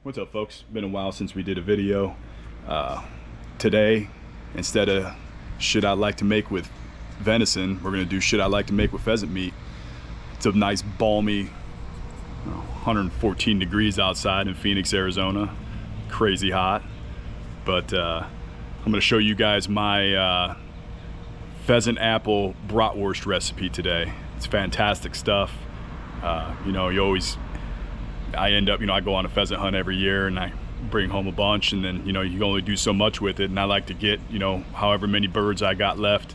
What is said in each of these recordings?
What's up, folks? Been a while since we did a video. Today, instead of shit I like to make with venison, we're gonna do shit I like to make with pheasant meat. It's a nice balmy 114 degrees outside in Phoenix, Arizona. Crazy hot. But I'm gonna show you guys my pheasant apple bratwurst recipe today. It's fantastic stuff. You know, I end up, I go on a pheasant hunt every year and I bring home a bunch, and then, you can only do so much with it. And I like to get, however many birds I got left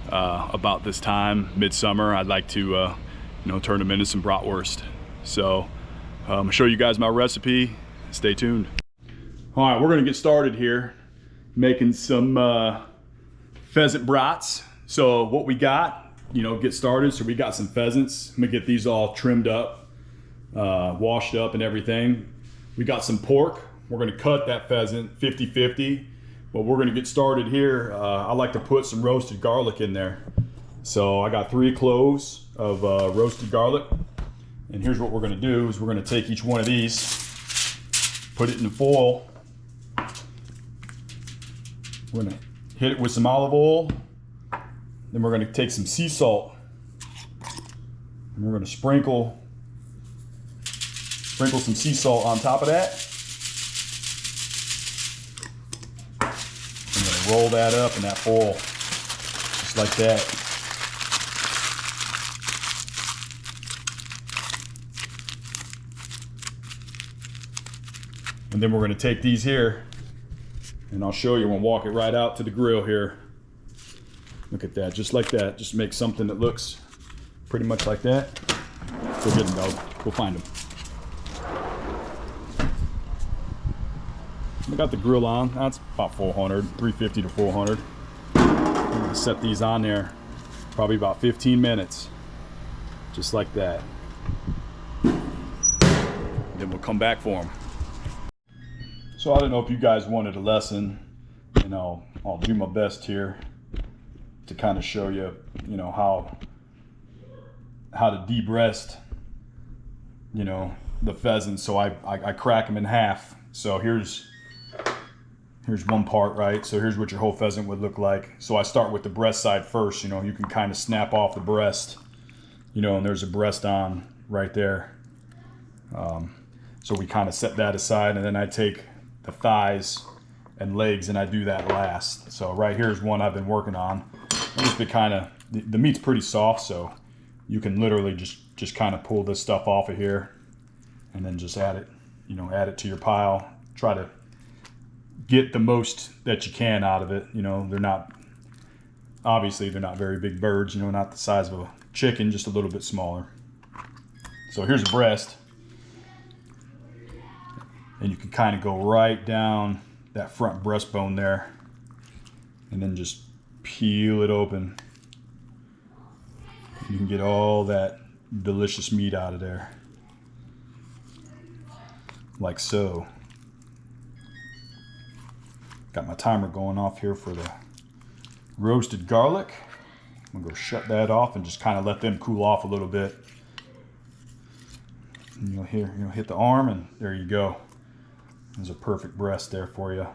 about this time, midsummer, I'd like to, turn them into some bratwurst. So I'm gonna show you guys my recipe. Stay tuned. All right, we're gonna get started here making some pheasant brats. So what we got, get started. So we got some pheasants. I'm gonna get these all trimmed up, washed up and everything. We got some pork. We're gonna cut that pheasant 50-50. But we're gonna get started here. I like to put some roasted garlic in there. So I got 3 cloves of roasted garlic. And here's what we're gonna do is we're gonna take each one of these, put it in the foil. We're gonna hit it with some olive oil. Then we're gonna take some sea salt. And we're gonna sprinkle some sea salt on top of that. I'm gonna roll that up in that foil, just like that. And then we're gonna take these here, and I'll show you, we'll walk it right out to the grill here. Look at that, just like that. Just make something that looks pretty much like that. Go get them, dog. Go find them. I got the grill on. That's about 400, 350 to 400. I'm gonna set these on there probably about 15 minutes, just like that. Then we'll come back for them. So I don't know if you guys wanted a lesson, I'll do my best here to kind of show you, how to de-breast, the pheasants. So I crack them in half. So here's one part, right? So here's what your whole pheasant would look like. So I start with the breast side first. You can kind of snap off the breast, and there's a breast on right there. So we kind of set that aside, and then I take the thighs and legs and I do that last. So right here is one I've been working on. Just to kind of, the meat's pretty soft, so you can literally just kind of pull this stuff off of here and then just add it, add it to your pile. Try to get the most that you can out of it. Obviously they're not very big birds, not the size of a chicken, just a little bit smaller. So here's a breast. And you can kind of go right down that front breastbone there and then just peel it open. You can get all that delicious meat out of there, like so. Got my timer going off here for the roasted garlic. I'm gonna go shut that off and just kind of let them cool off a little bit. And you'll hit the arm, and there you go. There's a perfect breast there for you.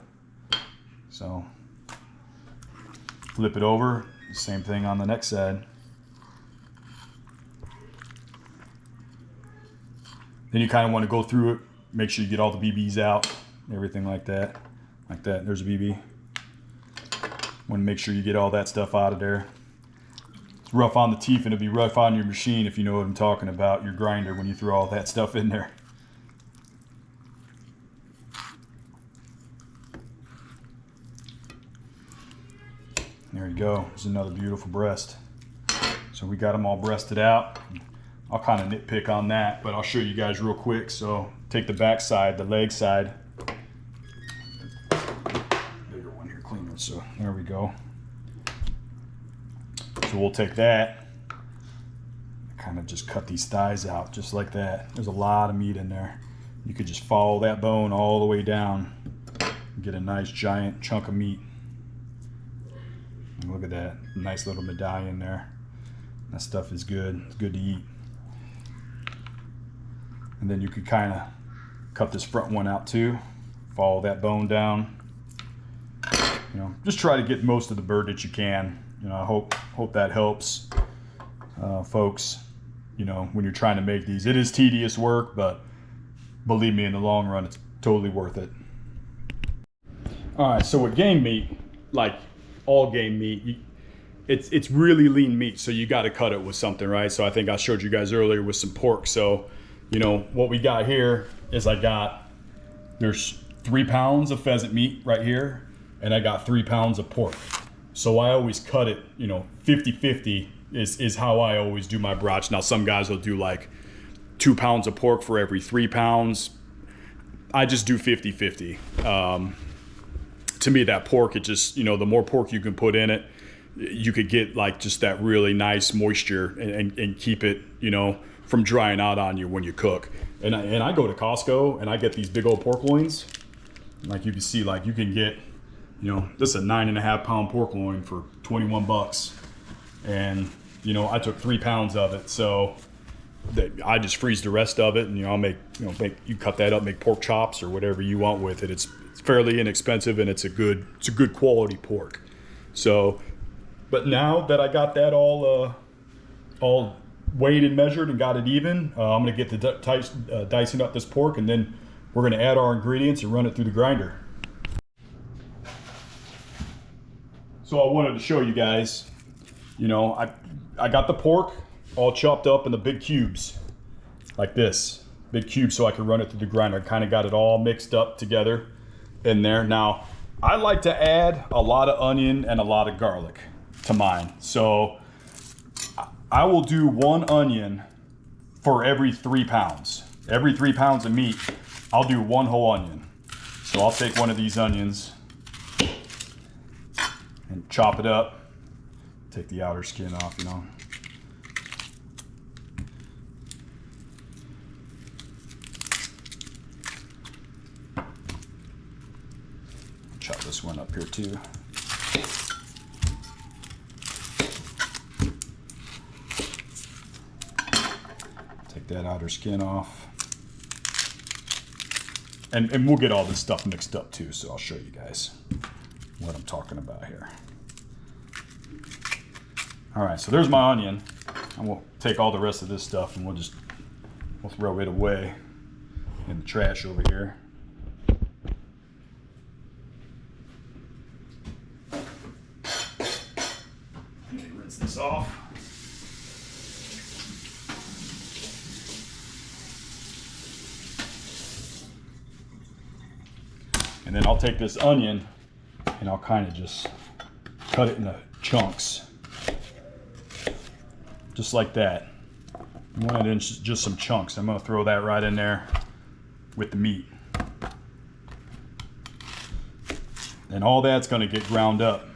So flip it over, same thing on the next side. Then you kind of want to go through it, make sure you get all the BBs out, everything like that. Like that, there's a BB. Want to make sure you get all that stuff out of there. It's rough on the teeth, and it'll be rough on your machine, if you know what I'm talking about, your grinder, when you throw all that stuff in there. There you go, there's another beautiful breast. So we got them all breasted out. I'll kind of nitpick on that, but I'll show you guys real quick. So take the back side, the leg side. Bigger one here, cleaner. So there we go. So we'll take that, kind of just cut these thighs out just like that. There's a lot of meat in there. You could just follow that bone all the way down and get a nice giant chunk of meat. And look at that, nice little medallion there. That stuff is good. It's good to eat. And then you could kind of Cut this front one out too. Follow that bone down. You know, just try to get most of the bird that you can. You know, I hope that helps, folks. You know, when you're trying to make these, it is tedious work, but believe me, in the long run, it's totally worth it. All right, so with game meat, like all game meat, it's really lean meat, so you got to cut it with something, right? So I think I showed you guys earlier with some pork. So, you know, what we got here is there's 3 pounds of pheasant meat right here, and I got 3 pounds of pork. So I always cut it, you know, 50-50 is how I always do my brats. Now some guys will do like 2 pounds of pork for every 3 pounds. I just do 50-50. To me, that pork, it just, you know, the more pork you can put in it, you could get like just that really nice moisture and keep it, you know, from drying out on you when you cook. And I go to Costco and I get these big old pork loins. Like you can see, like you can get, you know, this is a 9.5 pound pork loin for 21 bucks. And, you know, I took 3 pounds of it. So I just freeze the rest of it, and, you know, I'll make, you cut that up, make pork chops or whatever you want with it. It's fairly inexpensive, and it's a good quality pork. So, but now that I got that all weighed and measured and got it even, I'm gonna get the dicing up this pork, and then we're gonna add our ingredients and run it through the grinder. So I wanted to show you guys, you know, I got the pork all chopped up in the big cubes, like this, big cubes, so I can run it through the grinder. I kind of got it all mixed up together in there. Now, I like to add a lot of onion and a lot of garlic to mine. So I will do 1 onion for every 3 pounds. Every 3 pounds of meat, I'll do 1 whole onion. So I'll take one of these onions and chop it up. Take the outer skin off, you know. Chop this one up here too. Take that outer skin off. And we'll get all this stuff mixed up too, so I'll show you guys what I'm talking about here. All right, so there's my onion. And we'll take all the rest of this stuff and we'll throw it away in the trash over here. Rinse this off. And then I'll take this onion and I'll kind of just cut it into chunks. Just like that. 1 inch, just some chunks. I'm gonna throw that right in there with the meat. And all that's gonna get ground up.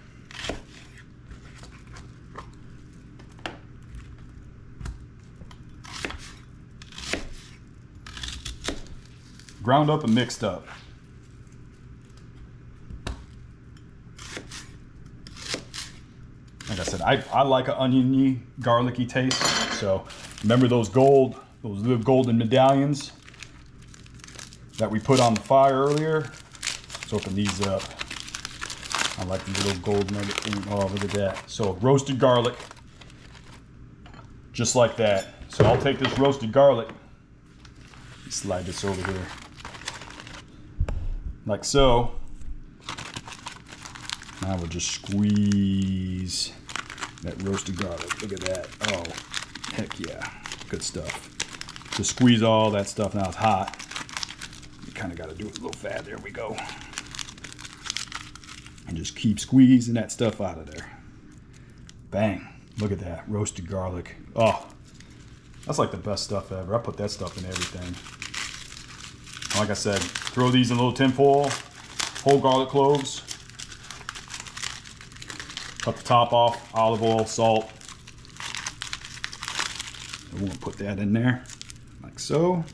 Ground up and mixed up. Like I said, I like an oniony, garlicky taste. So remember those little golden medallions that we put on the fire earlier? Let's open these up. I like the little gold nugget thing. Oh, look at that. So roasted garlic, just like that. So I'll take this roasted garlic, slide this over here, like so. I will just squeeze that roasted garlic. Look at that. Oh, heck yeah. Good stuff. Just squeeze all that stuff. Now it's hot. You kind of got to do it a little fast. There we go. And just keep squeezing that stuff out of there. Bang. Look at that. Roasted garlic. Oh, that's like the best stuff ever. I put that stuff in everything. Like I said, throw these in a little tin foil. Whole garlic cloves. Cut the top off, olive oil, salt. And we're gonna put that in there, like so.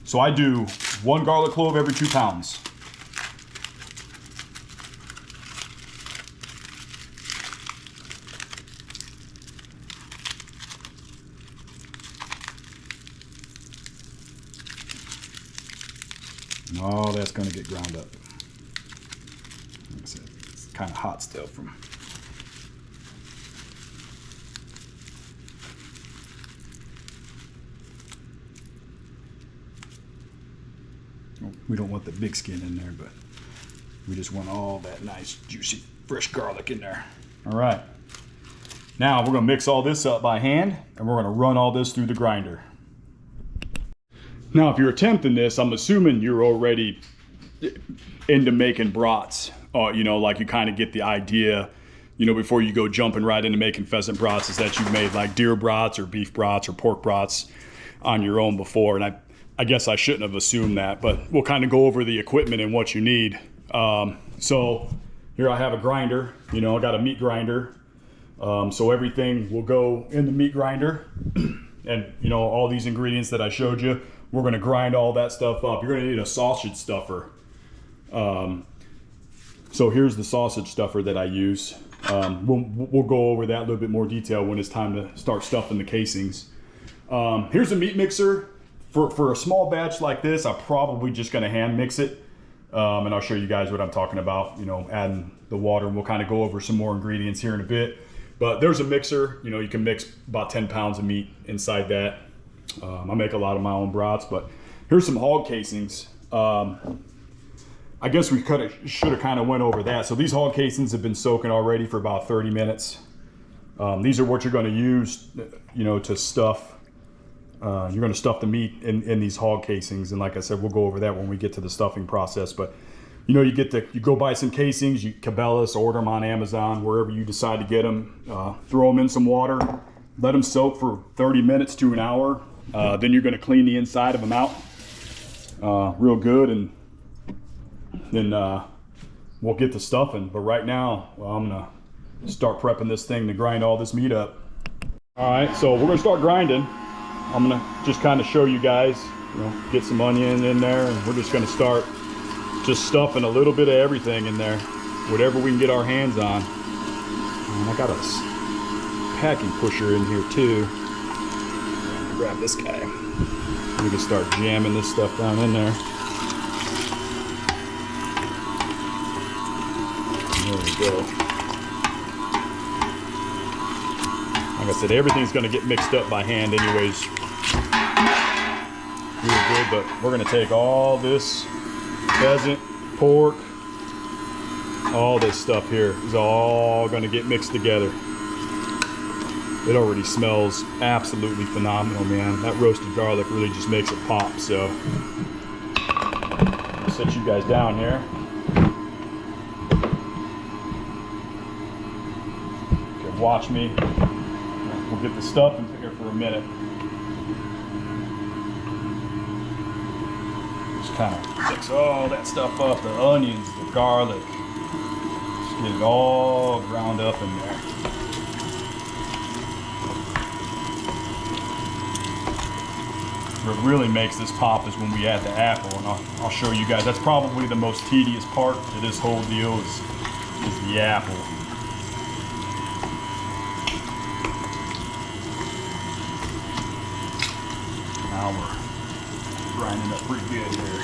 So I do 1 garlic clove every 2 pounds. And all that's going to get ground up. Like I said, it's kind of hot still from. We don't want the big skin in there, but we just want all that nice, juicy, fresh garlic in there. All right. Now we're gonna mix all this up by hand, and we're gonna run all this through the grinder. Now, if you're attempting this, I'm assuming you're already into making brats. You know, like you kind of get the idea, you know, before you go jumping right into making pheasant brats, is that you've made like deer brats or beef brats or pork brats on your own before. And I guess I shouldn't have assumed that, but we'll kind of go over the equipment and what you need. So here I have a grinder, you know, I got a meat grinder. So everything will go in the meat grinder. And you know, all these ingredients that I showed you, we're gonna grind all that stuff up. You're gonna need a sausage stuffer. So here's the sausage stuffer that I use. We'll go over that in a little bit more detail when it's time to start stuffing the casings. Here's a meat mixer. For a small batch like this, I'm probably just gonna hand mix it. And I'll show you guys what I'm talking about, you know, adding the water, and we'll kind of go over some more ingredients here in a bit. But there's a mixer, you know, you can mix about 10 pounds of meat inside that. I make a lot of my own brats, but here's some hog casings. I guess we should have kind of went over that. So these hog casings have been soaking already for about 30 minutes. These are what you're going to use, you know, to stuff. You're going to stuff the meat in these hog casings, and like I said, we'll go over that when we get to the stuffing process. But you know, you go buy some casings, you Cabela's, order them on Amazon, wherever you decide to get them. Throw them in some water, let them soak for 30 minutes to an hour. Then you're going to clean the inside of them out real good, and then we'll get the stuffing. But right now, I'm going to start prepping this thing to grind all this meat up. All right, so we're going to start grinding. I'm gonna just kind of show you guys, you know, get some onion in there, and we're just gonna start just stuffing a little bit of everything in there, whatever we can get our hands on. And I got a packing pusher in here too. Grab this guy. We can start jamming this stuff down in there. There we go. Like I said, everything's going to get mixed up by hand anyways. Really good, but we're going to take all this pheasant, pork, all this stuff here is all going to get mixed together. It already smells absolutely phenomenal, man. That roasted garlic really just makes it pop. So I'll set you guys down here. You can watch me. We'll get the stuff in here for a minute. Just kind of mix all that stuff up, the onions, the garlic. Just get it all ground up in there. What really makes this pop is when we add the apple, and I'll show you guys. That's probably the most tedious part to this whole deal is the apple. Now we're grinding up pretty good here.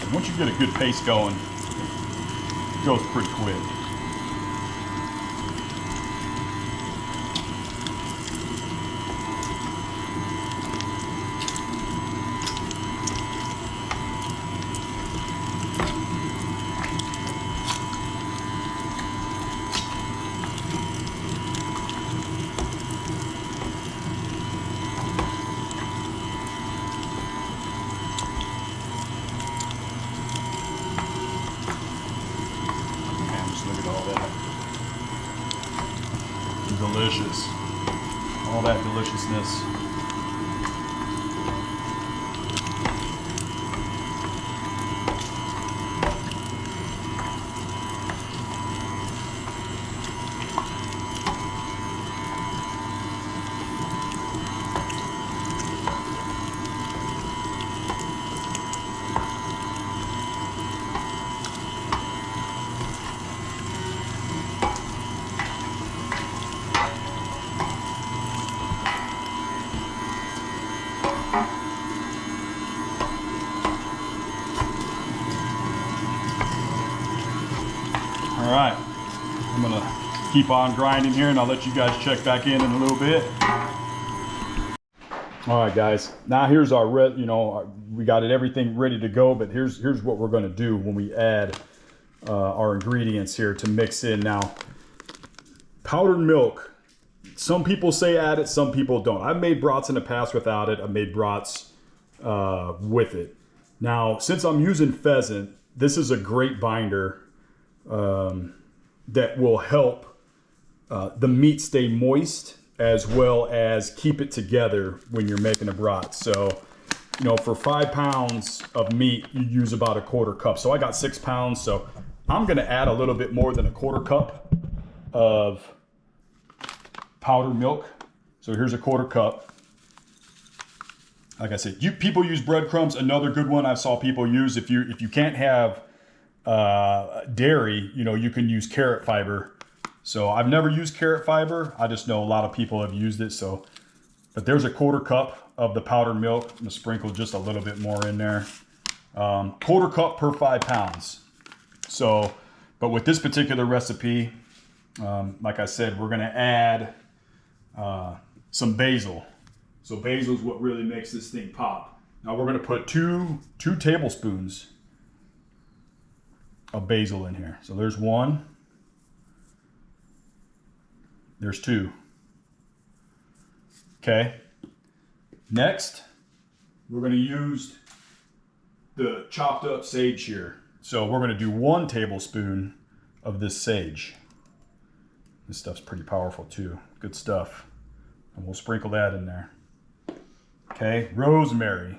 And once you get a good paste going, it goes pretty quick. Delicious. All that deliciousness. right, I'm gonna keep on grinding here and I'll let you guys check back in a little bit. All right, guys, now here's our, we got everything ready to go, but here's what we're gonna do when we add our ingredients here to mix in. Now, powdered milk, some people say add it, some people don't. I've made brats in the past without it. I've made brats with it. Now, since I'm using pheasant, this is a great binder that will help the meat stay moist as well as keep it together when you're making a brat. So, for 5 pounds of meat, you use about a 1/4 cup. So I got 6 pounds. So I'm going to add a little bit more than a 1/4 cup of powdered milk. So here's a 1/4 cup. Like I said, people use breadcrumbs. Another good one I saw people use, if you can't have dairy, you can use carrot fiber. So I've never used carrot fiber. I just know a lot of people have used it. So, but there's a 1/4 cup of the powdered milk. I'm gonna sprinkle just a little bit more in there. 1/4 cup per 5 pounds. So, but with this particular recipe, like I said, we're gonna add some basil. So basil is what really makes this thing pop. Now we're gonna put two tablespoons of basil in here. So there's 1. There's 2. Okay. Next, we're going to use the chopped up sage here. So we're going to do 1 tablespoon of this sage. This stuff's pretty powerful too. Good stuff. And we'll sprinkle that in there. Okay. Rosemary.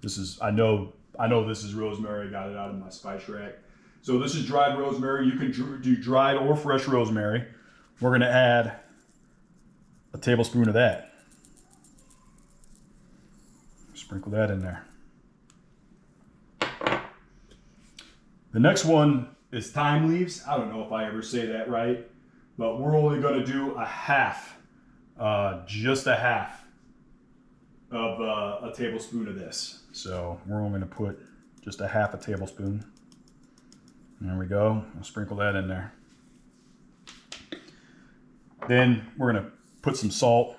This is, I know this is rosemary. I got it out of my spice rack. So this is dried rosemary. You can do dried or fresh rosemary. We're going to add a tablespoon of that. Sprinkle that in there. The next one is thyme leaves. I don't know if I ever say that right, but we're only going to do a half, just a half of a tablespoon of this. So we're only going to put just a half a tablespoon. There we go. I'll sprinkle that in there. Then we're going to put some salt.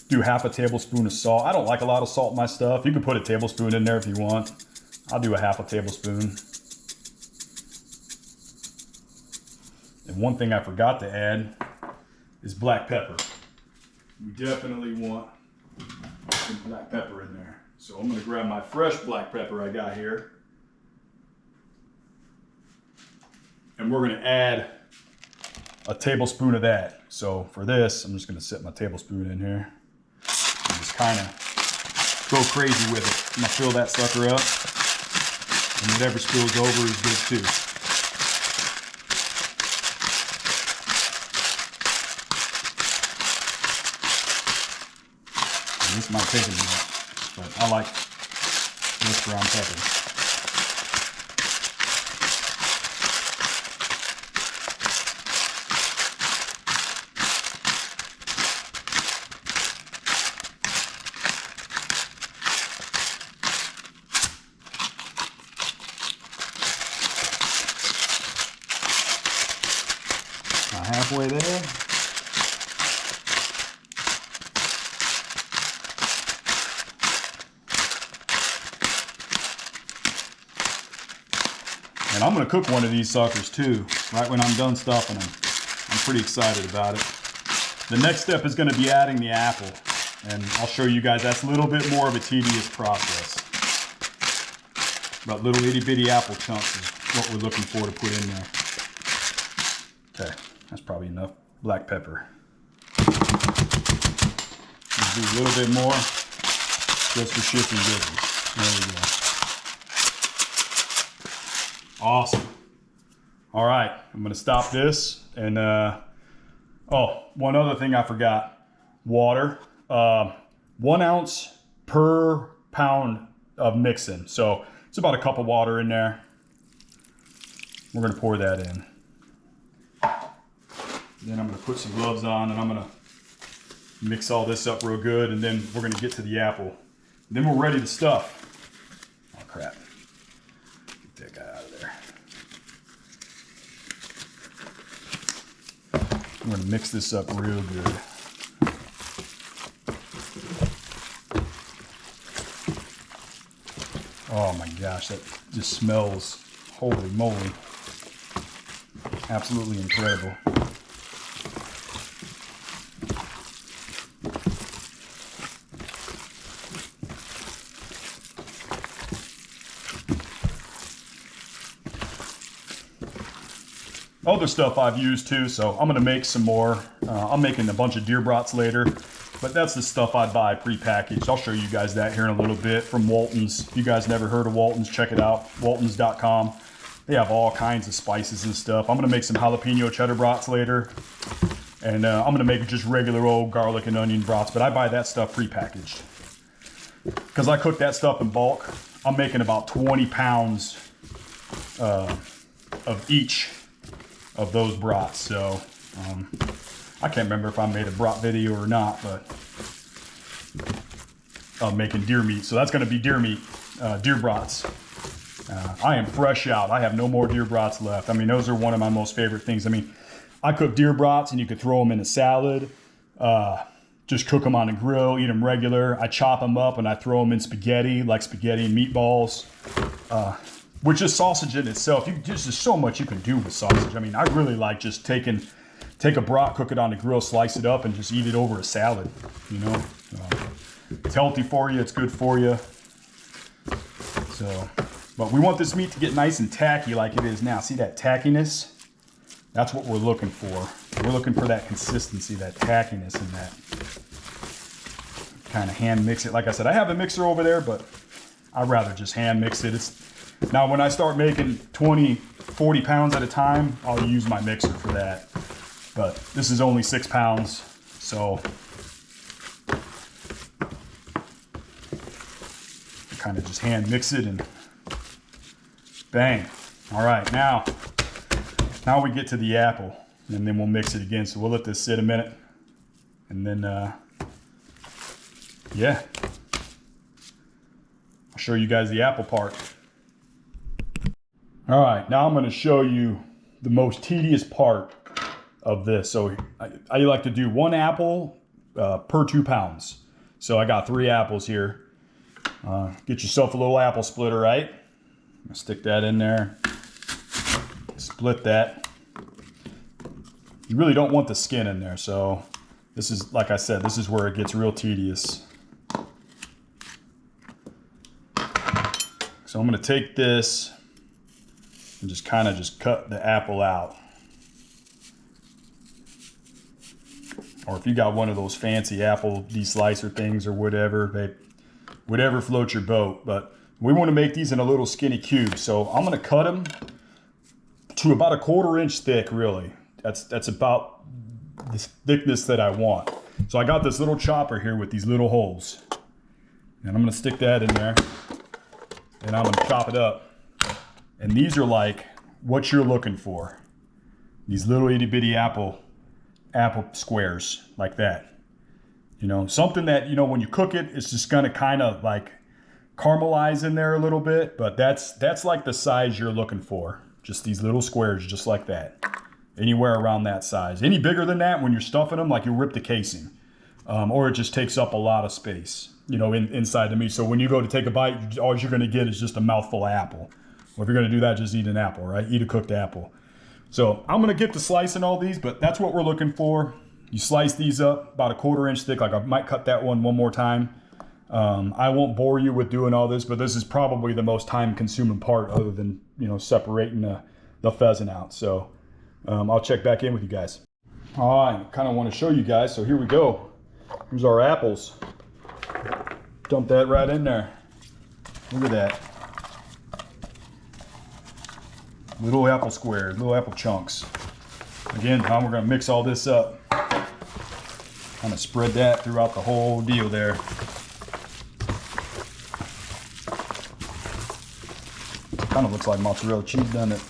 Do half a tablespoon of salt. I don't like a lot of salt in my stuff. You can put a tablespoon in there if you want. I'll do a half a tablespoon. And one thing I forgot to add is black pepper. We definitely want some black pepper in there. So I'm going to grab my fresh black pepper I got here. And we're going to add a tablespoon of that. So for this, I'm just going to set my tablespoon in here and just kind of go crazy with it. I'm going to fill that sucker up, and whatever spills over is good too. And this might take a minute, but I like this brown pepper. Halfway there. And I'm going to cook one of these suckers too, right when I'm done stuffing them. I'm pretty excited about it. The next step is going to be adding the apple. And I'll show you guys that's a little bit more of a tedious process. But little itty bitty apple chunks is what we're looking for to put in there. Okay. That's probably enough black pepper. Let's do a little bit more just for shits and giggles. There we go. Awesome. All right, I'm gonna stop this. And oh, one other thing I forgot. Water. 1 ounce per pound of mixing. So it's about a cup of water in there. We're gonna pour that in. Then I'm going to put some gloves on and I'm going to mix all this up real good, and then we're going to get to the apple. Then we're ready to stuff. Oh crap. Get that guy out of there. We're gonna mix this up real good. Oh my gosh, that just smells, holy moly. Absolutely incredible. Other stuff I've used too, so I'm gonna make some more. I'm making a bunch of deer brats later, but that's the stuff I buy pre-packaged. I'll show you guys that here in a little bit from Walton's. If you guys never heard of Walton's, check it out, waltons.com. They have all kinds of spices and stuff. I'm gonna make some jalapeno cheddar brats later, and I'm gonna make just regular old garlic and onion brats, but I buy that stuff pre-packaged. Because I cook that stuff in bulk, I'm making about 20 pounds of each of those brats. So I can't remember if I made a brat video or not, but I'm making deer meat. So that's gonna be deer meat, deer brats. I am fresh out. I have no more deer brats left. I mean, those are one of my most favorite things. I mean, I cook deer brats and you could throw them in a salad, just cook them on a grill, eat them regular. I chop them up and I throw them in spaghetti, like spaghetti and meatballs, which is sausage in itself. There's just so much you can do with sausage. I mean, I really like just take a brat, cook it on the grill, slice it up and just eat it over a salad, you know. It's healthy for you, it's good for you. So, but we want this meat to get nice and tacky like it is now. See that tackiness? That's what we're looking for. We're looking for that consistency, that tackiness, and that kind of hand mix it. Like I said, I have a mixer over there, but I'd rather just hand mix it. Now when I start making 20, 40 pounds at a time, I'll use my mixer for that. But this is only 6 pounds, so kind of just hand mix it and bang. All right, now we get to the apple, and then we'll mix it again. So we'll let this sit a minute, and then yeah, I'll show you guys the apple part. All right, now I'm going to show you the most tedious part of this. So I like to do 1 apple per 2 pounds. So I got 3 apples here. Get yourself a little apple splitter, right? Stick that in there. Split that. You really don't want the skin in there, so this is, like I said, this is where it gets real tedious. So I'm going to take this and just kind of just cut the apple out. Or if you got one of those fancy apple de-slicer things or whatever, whatever floats your boat. But we want to make these in a little skinny cube. So I'm going to cut them to about 1/4 inch thick, really. That's about the thickness that I want. So I got this little chopper here with these little holes. And I'm going to stick that in there. And I'm going to chop it up. And these are like what you're looking for. These little itty bitty apple squares like that. You know, something that, you know, when you cook it, it's just going to kind of like caramelize in there a little bit. But that's like the size you're looking for. Just these little squares just like that. Anywhere around that size. Any bigger than that, when you're stuffing them, like you rip the casing. Or it just takes up a lot of space, you know, inside the meat. So when you go to take a bite, all you're going to get is just a mouthful of apple. Or if you're going to do that, just eat an apple, right? Eat a cooked apple. So I'm going to get to slicing all these, but that's what we're looking for. You slice these up about 1/4 inch thick. Like I might cut that one more time. I won't bore you with doing all this, but this is probably the most time consuming part other than, you know, separating the pheasant out. So I'll check back in with you guys. All right, I kind of want to show you guys. So here we go. Here's our apples. Dump that right in there. Look at that. Little apple squares, little apple chunks. Again, now we're going to mix all this up. Kind of spread that throughout the whole deal there. Kind of looks like mozzarella cheese, doesn't it?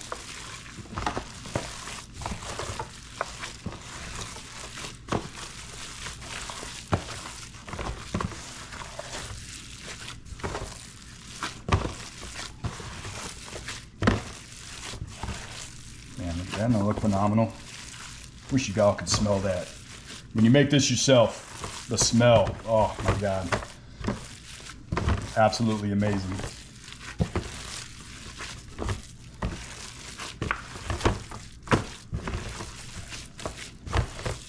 Man, that don't look phenomenal. Wish you all could smell that. When you make this yourself, the smell, oh my God. Absolutely amazing.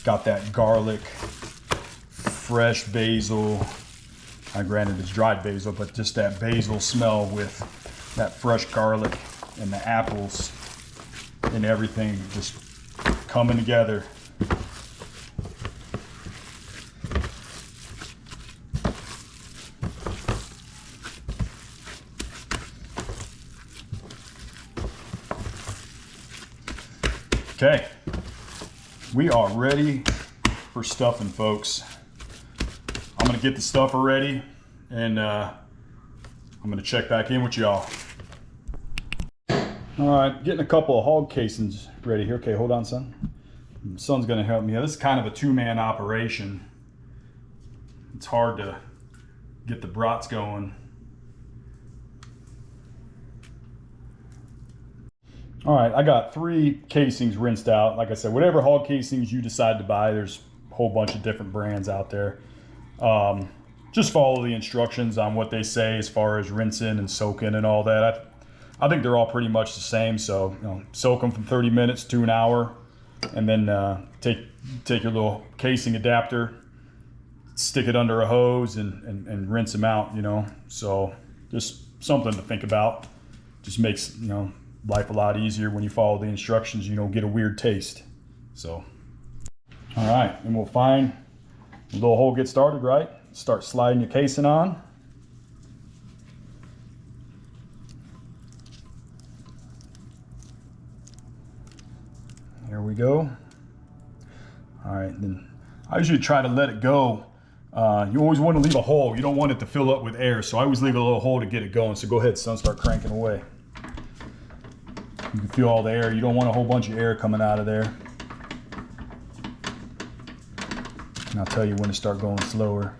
Got that garlic, fresh basil. Granted it's dried basil, but just that basil smell with that fresh garlic and the apples and everything just coming together. Okay, we are ready for stuffing, folks. I'm gonna get the stuffer ready and I'm gonna check back in with y'all. All right, getting a couple of hog casings ready here. Okay, hold on, son. Son's gonna help me. This is kind of a two-man operation. It's hard to get the brats going. All right, I got 3 casings rinsed out. Like I said, whatever hog casings you decide to buy, there's a whole bunch of different brands out there. Just follow the instructions on what they say as far as rinsing and soaking and all that. I think they're all pretty much the same. So, you know, soak them from 30 minutes to an hour, and then take your little casing adapter, stick it under a hose, and rinse them out. You know, so just something to think about. Just makes, you know, life a lot easier when you follow the instructions. You don't get a weird taste. So, all right, and we'll find the little hole, get started, right? Start sliding your casing on. There we go. All right, then I usually try to let it go. You always want to leave a hole. You don't want it to fill up with air, so I always leave a little hole to get it going. So go ahead, son, start cranking away. You can feel all the air. You don't want a whole bunch of air coming out of there. And I'll tell you when to start going slower.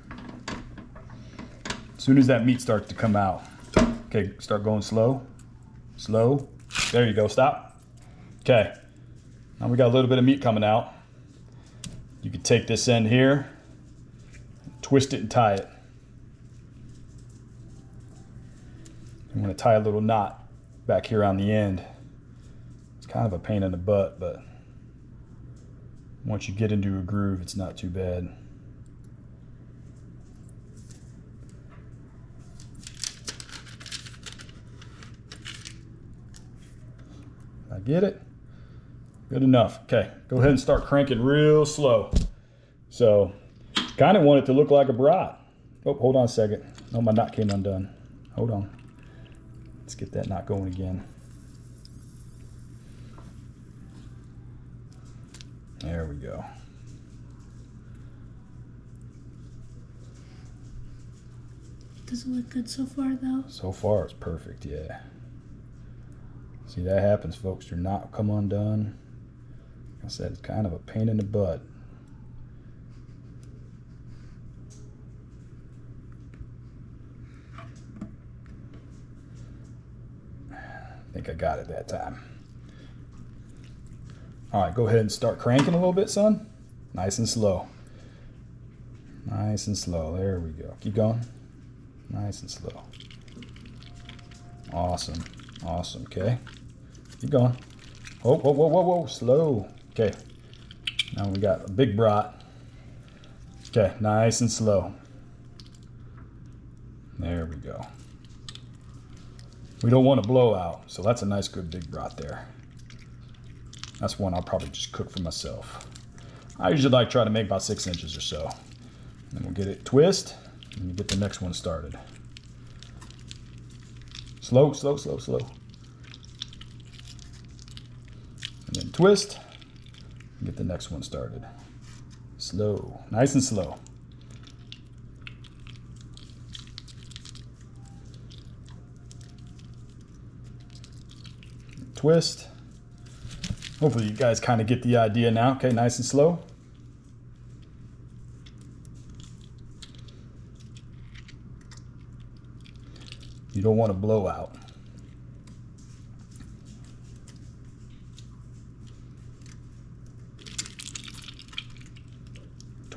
As soon as that meat starts to come out. Okay, start going slow. Slow. There you go, stop. Okay, now we got a little bit of meat coming out. You can take this end here, twist it and tie it. I'm gonna tie a little knot back here on the end. It's kind of a pain in the butt, but once you get into a groove, it's not too bad. I get it. Good enough. Okay, go ahead and start cranking real slow. So, kind of want it to look like a brat. Oh, hold on a second. Oh, my knot came undone. Hold on. Let's get that knot going again. There we go. Does it look good so far, though? So far, it's perfect, yeah. See, that happens, folks. Your knot will come undone. Like I said, it's kind of a pain in the butt. I think I got it that time. All right, go ahead and start cranking a little bit, son. Nice and slow. Nice and slow. There we go. Keep going. Nice and slow. Awesome. Awesome. Okay. Keep going. Whoa, whoa, whoa, whoa, whoa. Slow. Okay. Now we got a big brat. Okay. Nice and slow. There we go. We don't want to blow out, so that's a nice, good big brat there. That's one I'll probably just cook for myself. I usually like try to make about 6 inches or so. Then we'll get it twist and we'll get the next one started. Slow, slow, slow, slow. And then twist and get the next one started. Slow, nice and slow. Twist. Hopefully you guys kind of get the idea now. Okay, nice and slow. You don't want to blow out.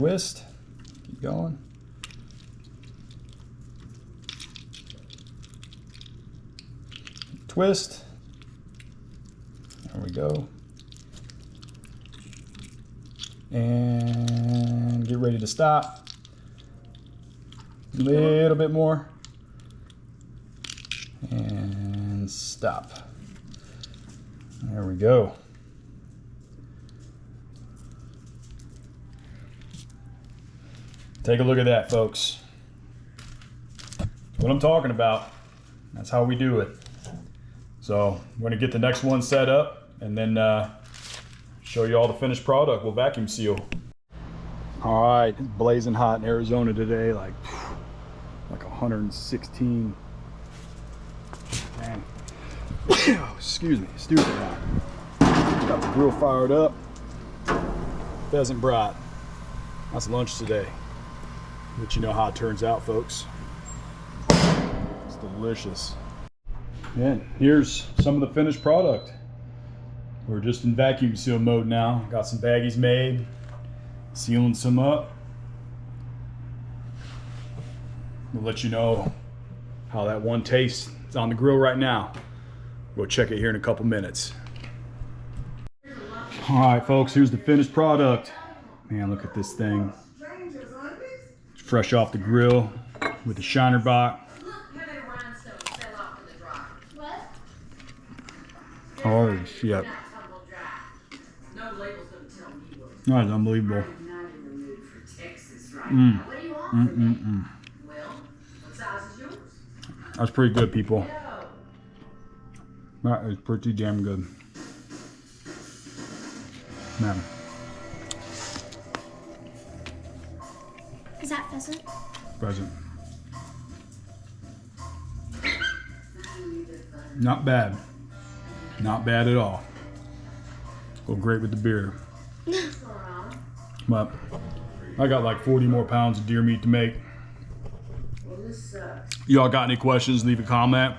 twist. Keep going. Twist. There we go. And get ready to stop. A little bit more. And stop. There we go. Take a look at that, folks. What I'm talking about. That's how we do it. So we're gonna get the next one set up and then show you all the finished product. We'll vacuum seal. All right, it's blazing hot in Arizona today, like 116. Man. Excuse me, stupid hot. Got the grill fired up. Pheasant brat. That's lunch today. Let you know how it turns out, folks. It's delicious. And here's some of the finished product. We're just in vacuum seal mode now. Got some baggies made, sealing some up. We'll let you know how that one tastes. It's on the grill right now. We'll check it here in a couple minutes. All right, folks, here's the finished product. Man, look at this thing. It's fresh off the grill with the shiner box. Oh shit. That's unbelievable. That's pretty good, people. That is pretty damn good. Man. Is that pheasant? Pheasant. Not bad. Not bad at all. Go great with the beer. But I got like 40 more pounds of deer meat to make. Y'all got any questions, leave a comment.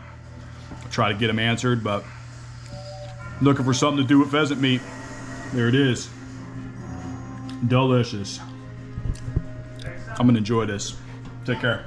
I'll try to get them answered, but looking for something to do with pheasant meat. There it is. Delicious. I'm gonna enjoy this. Take care.